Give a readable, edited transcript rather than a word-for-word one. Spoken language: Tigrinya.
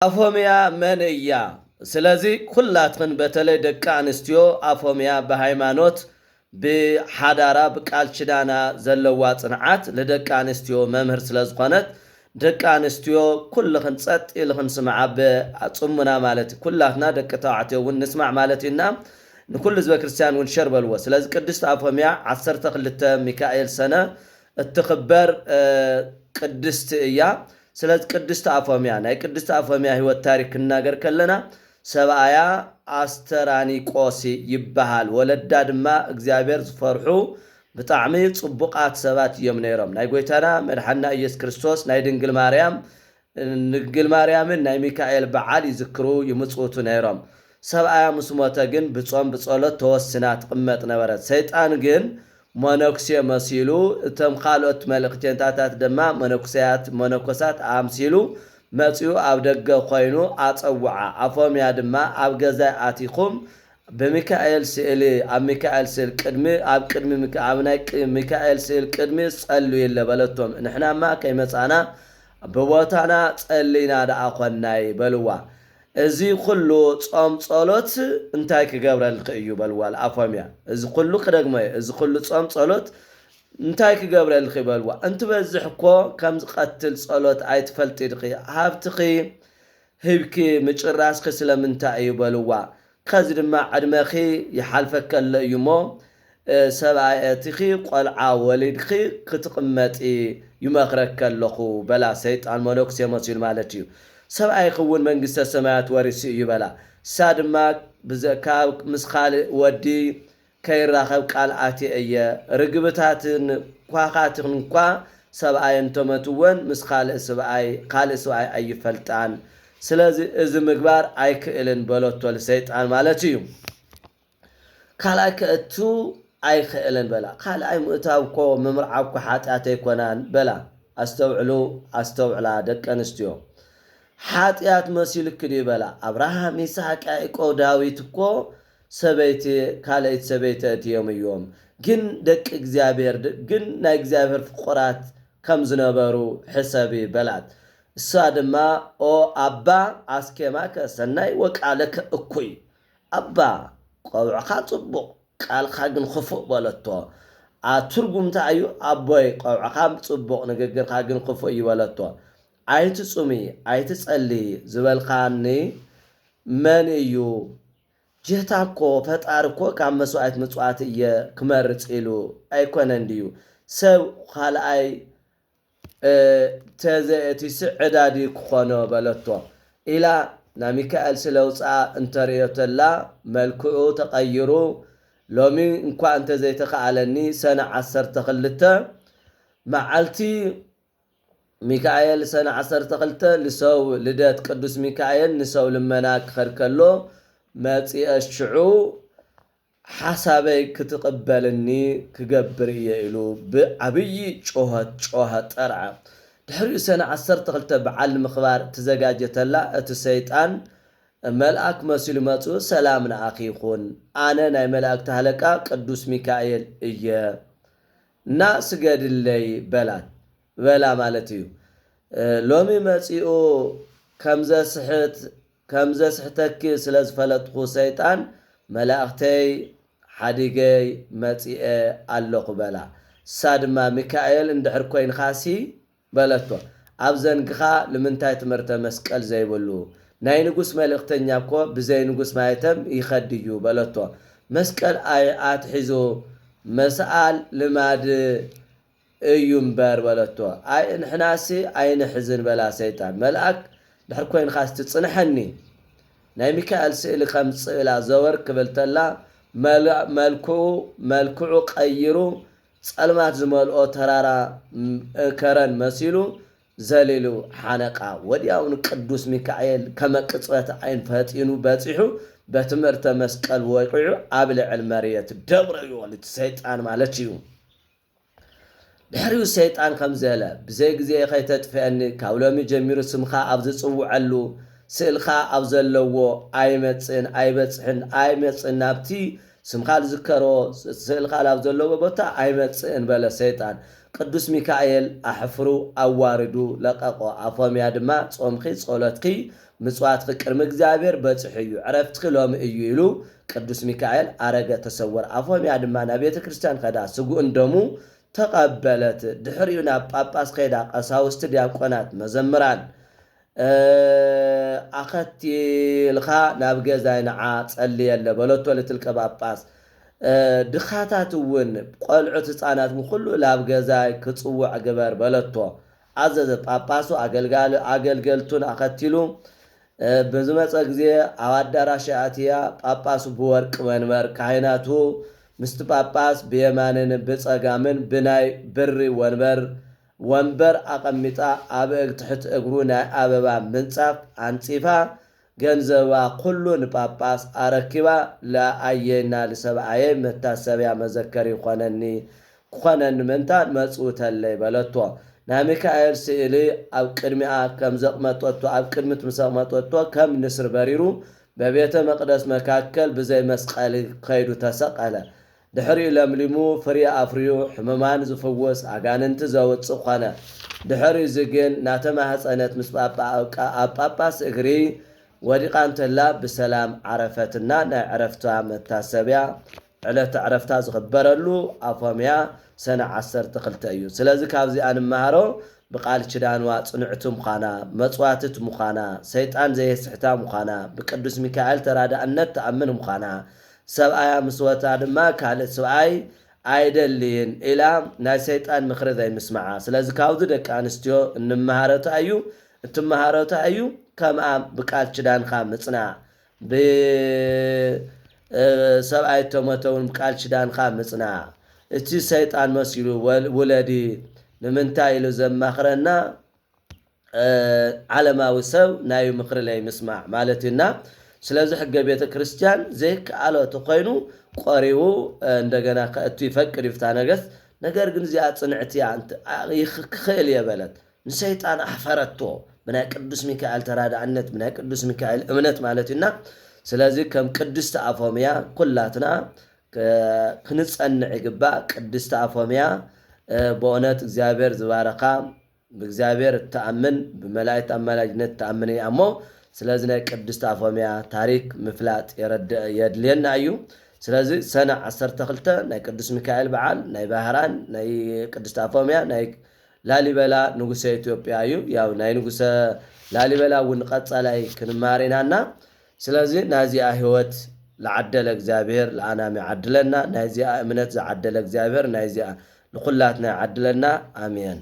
አፎሚያ መንያ ስለዚህ ኩላትክን በተለይ ደቃ አንስትዮ አፎሚያ በሃይማኖት በሐዳራ በቃል ኪዳና ዘለዋ ጽንዓት ለደቃ አንስትዮ መምህር ስለዝኾነት ደቃ አንስትዮ ኩልክን ጸጥ ኢልክን ስምዓ በጽሙና ማለት ኩላትና ደቅ ተባዕትዮ ውን ንስማዕ ማለትና ንኩል ህዝበ ክርስቲያን ውን ሸርበልዎ ስለዚህ ቅድስት አፎሚያ 12 ሚካኤል ሰነ እትኽበር ቅድስት እያ ስለዚህ ቅድስት አፎሚያ ናይ ቅድስት አፎሚያ ህይወት ታሪክ እናገር ከለና ሰብአያ አስተራኒቆስ ይባሃል ወለዳ ድማ እግዚአብሔር ዝፈርሑ ብጣዕሚ ጽቡቃት ሰባት እዮም ነይሮም ናይ ጎይታና መድሓና ኢየሱስ ክርስቶስ ናይ ድንግል ማርያምን ናይ ሚካኤል በዓል ይዝክሩ ይምጽውቱ ነይሮም ሰብአያ ምስ ሞተ ግን ብጾም ብጸሎት ተወስና ትቅመጥ ነበረት ሰይጣን ግን ሞኖክሴ መሲሉ እተም ካልኦት መልእክተኛታት ድማ ሞኖኮሳት አምሲሉ መጽኡ ኣብ ደገ ኮይኑ አጸውዓ አፎሚያ ድማ ኣብ ገዛ አቲኹም በሚካኤል ስእሊ ኣብ ሚካኤል ስእሊ ቅድሚ ኣብ ቅድሚ ሚካኤል ስእሊ ቅድሚ ጸልዩ የለበለቶም ንሕናማ ከይመጻና በቦታና ጸሊና ደአኾናይ በልዋ እዚ ኩሉ ጾም ጸሎት እንታይ ክገብረልክ እዩ በልዋል አፎሚያ እዚ ኩሉ ክደግመ እዚ ኩሉ ጾም ጸሎት እንታይ ክገብረልክ በልዋ እንት በዝሕኮ ከም ዝቀትል ጸሎት ኣይትፈልጥ ድኺ ሃብትኺ ህብኪ ምጭራስኺ ስለምንታይ እዩ በልዋ ከዚ ድማ ዕድመኺ ይሓልፈከለ እዩሞ ሰብኣየትኺ ቆልዓ ወሊድኺ ክትቅመጢ ይመኽረከለኹ በላ ሰይጣን ሞኖክሴ መሲሉ ማለት እዩ ሰብኣይ ክውን መንግስተ ሰማያት ወሪሲ እዩ በላ ሳድማ ብዘካብ ምስኻል ወዲ ከይራኸብ ቃልኣቲ እየ ርግብታትን ኳኻትን እንኳ ሰብኣይ እንተመትወን ምስኻል ሰብኣይ ካልእ ሰብኣይ ኣይፈልጣን ስለዚህ እዚ ምግባር ኣይክእልን በሎቶ ለሰይጣን ማለት እዩ ካልኣይ ከእቱ ኣይክእልን በላ ካልኣይ ምእታውኮ ምምርዓብኮ ሓጢኣት ኣይኮናን በላ ኣስተውዕላ ደቂ ኣንስትዮ ሓጢአት መሲልክ ይበላ አብርሃም ይስሐቅ ያዕቆብ ዳዊት እኮ ሰበይቲ ካልአይት ሰበይቲ እዮም እዮም ግን ደቂ እግዚአብሔር ግን ናይ እግዚአብሔር ፍቁራት ከም ዝነበሩ ሕሰቢ በላት እሳ ድማ ኦ አባ አስኬማከ ሰናይ ወቃለከ እኩይ አባ ቆውዕኻ ጽቡቕ ቃልኻ ግን ክፉእ በለቶ ትርጉምታ እዩ አቦይ ቆውዕኻ ጽቡቕ ንግግርካ ግን ክፉእ ይበለቶ አይት ጹሚ አይት ጸሊ ዝበልኻኒ መን እዩ ጀታኮ ፈጣርኮ ካብ መስዋዕት ምጽዋት እየ ክመርጽ ኢሉ ኣይኮነን ድዩ ሰብ ካልኣይ ተዘእቲ ስዕዳዲ ክኾኖ በለቶ ኢላ ና ሚካኤል ስለውፃ እንተርዮተላ መልክዑ ተቐይሩ ሎሚ እንኳ እንተ ዘይተኸኣለኒ ሰነ 12 መዓልቲ ሚካኤል ሰነ 12 ልሰው ልደት ቅዱስ ሚካኤል ንሰው ልመና ክኸርከሎ መጽአሽዑ ሓሳበይ ክትቀበልኒ ክገብር እየ ኢሉ ብዓብይ ጮኸ ጠርዓ ድሕሪኡ ሰነ 12 በዓል ምኽባር ተዘጋጀተላ እቲ ሰይጣን መልአክ መሲሉ መጽኡ ሰላም ንኣኺ ይኹን ኣነ ናይ መላእክቲ ሃለቃ ቅዱስ ሚካኤል እየ እና ስገድለይ በላ ማለት እዩ ሎሚ መጽኡ ከምዘ ስሕተኪ ስለ ዝፈለጥኩ ሰይጣን መላእክተይ ሓዲገይ መጽአ ኣለኹ በላ ሳድማ ሚካኤል እንድሕር ኮይንኻሲ በለቶ ኣብ ዘንግኻ ንምንታይ ትምህርተ መስቀል ዘይብሉ ናይ ንጉስ መልእክተኛ እኮ ብዘይ ንጉስ ማይተም ይኸድዩ በለቶ መስቀል ኣትሒዙ መስኣል ልማድ እዩምበር በለቶ አይ እንሕናሲ ኣይንሕዝን በላ ሰይጣን መልአክ ድሕር ኮይንኻስ ትጽንሐኒ ናይ ሚካኤል ስእሊ ከም ጽእላ ዘወር ክብልተላ መልክዑ ቀይሩ ጸልማት ዝመልኦ ተራራ ከረን መሲሉ ዘሊሉ ሓነቃ ወዲያውን ቅዱስ ሚካኤል ከመቅጽበት ዓይን ፈጢኑ በጺሑ በትምህርተ መስቀል ወቂዑ ኣብ ልዕል መሬት ደብረዩ ወልት ሰይጣን ማለት እዩ ድሕሪኡ ሰይጣን ከም ዘለ ብዘይ ግዜ ከይተጥፍአኒ ካብ ሎሚ ጀሚሩ ስምኻ ኣብ ዝጽውዐሉ ስእልኻ ኣብ ዘለዎ ኣይመጽእን ናብቲ ስምኻ ዝዝከሮ ስእልኻ ኣብ ዘለዎ ቦታ ኣይመጽእን በለ ሰይጣን ቅዱስ ሚካኤል ኣሕፍሩ ኣዋርዱ ለቀቆ ኣፎምያ ድማ ጾምኺ ጸሎትኺ ምጽዋትኺ ቅድሚ እግዚአብሔር በጽሕ እዩ ዕረፍትኺ ሎሚ እዩ ኢሉ ቅዱስ ሚካኤል አረገ ተሰወር ኣፎምያ ድማ ናብ ቤተ ክርስቲያን ከዳ ስጉእን ደሙ ተቀበለት ድሕሪኡ ናብ ጳጳስ ከዳ ቀሳውስቲ ዲያቆናት መዘምራን ኣኸቲልኻ ናብ ገዛይ ንዓ ጸልየለ በለቶ ልትልቀ ጳጳስ ድኻታት እውን ቆልዑት ህፃናት ኩሉ ናብ ገዛይ ክጽውዕ ግበር በለቶ ኣዘዘ ጳጳሱ ኣገልገልቱን ኣኸቲሉ በዝመፀ ግዜ ኣብ ኣዳራሽ ኣትያ ጳጳሱ ብወርቅ መንበር ካህናቱ ምስቲ ጳጳስ ብየማንን ብጸጋምን ብናይ ብሪ ወንበር ኣቐሚጣ ኣብ ትሕቲ እግሩ ናይ ኣበባ ምንጻፍ አንጺፋ ገንዘባ ኩሉ ንጳጳስ ኣረኪባ ለኣየና ለሰብኣየ መታሰቢያ መዘከሪ ኮነኒ ምንታን መጽውተለይ በለቶ ናይ ሚካኤል ስእሊ ኣብ ቅድሚኣ ከም ዘቕመጠቶ ኣብ ቅድሚት ምሰቕመጠቶ ከም ንስር በሪሩ በቤተ መቅደስ መካከል ብዘይ መስቀል ከይዱ ተሰቀለ ድሕሪኡ ለምሊሙ ፍሬ ኣፍርዩ ሕመማን ዝፍወስ ኣጋንንቲ ዘውፅእ ኾነ ድሕሪኡ ዝግን ናተማህፀነት ምስ ጳጳስ እግሪ ወዲቃ እንተላ ብሰላም ዓረፈትና ናይ ዕረፍታ መታሰቢያ ዕለተ ዕረፍታ ዝኽበረሉ ኣፎምያ ሰነ 12 እዩ ስለዚ ካብዚ አንማሃሮ ብቃል ኪዳንዋ ጽኑዕቱ ምዃና መጽዋትት ምዃና ሰይጣን ዘየስሕታ ምዃና ብቅዱስ ሚካኤል ተራዳእነት ተኣምን ምዃና ሰብኣያ ምስወታ ድማ ካልእ ሰብኣይ ኣይደልይን ኢላ ናይ ሰይጣን ምኽሪ ዘይምስማዓ ስለዚ ካብዚ ደቂ ኣንስትዮ እንመሃረታ እዩ እትመሃረታ እዩ ከምኣ ብቃል ኪዳንካ ምጽናዕ ብሰብኣይ ተመተውን ብቃል ኪዳንካ ምጽናዕ እቲ ሰይጣን መሲሉ ወለዲ ንምንታይ ኢሉ ዘማኽረና ዓለማዊ ሰብ ናይ ምኽሪ ላይ ምስማዕ ማለትና ስለዚ ሕገ ቤተ ክርስቲያን ዘይከኣሎት ኮይኑ ቆሪቡ እንደገና ከእቱ ይፈቅድ ይፍታ ነገር ግን እዚኣ ጽንዕት ይኽእል የበለት ንሰይጣን ኣሕፈረቶ ብናይ ቅዱስ ሚካኤል ተራዳእነት ብናይ ቅዱስ ሚካኤል እምነት ማለትና ስለዚ ከም ቅድስቲ ኣፎምያ ኩላትና ክንጸንዕ ይግባእ ቅድስቲ ኣፎምያ በእውነት እግዚአብሔር ዝባረኻ ብእግዚአብሔር ተኣምን ብመላእክት አማላጅነት ተኣምን እሞ ስለዚ ናይ ቅድስቲ ኣፎምያ ታሪክ ምፍላጥ የድልየና እዩ ስለዚ ሰነ 12 ናይ ቅዱስ ሚካኤል በዓል ናይ ባህራን ናይ ቅድስቲ ኣፎምያ ናይ ላሊበላ ንጉሰ ኢትዮጵያ እዩ ያው ናይ ንጉሰ ላሊበላ እውን ቀጻላይ ክንማሪናና ስለዚ ናዚኣ ህይወት ለዓደለ እግዚአብሔር ለአናም ያዓድለና ናዚኣ እምነት ዘዓደለ እግዚአብሔር ናዚኣ ለኩላትና ያዓድለና አሜን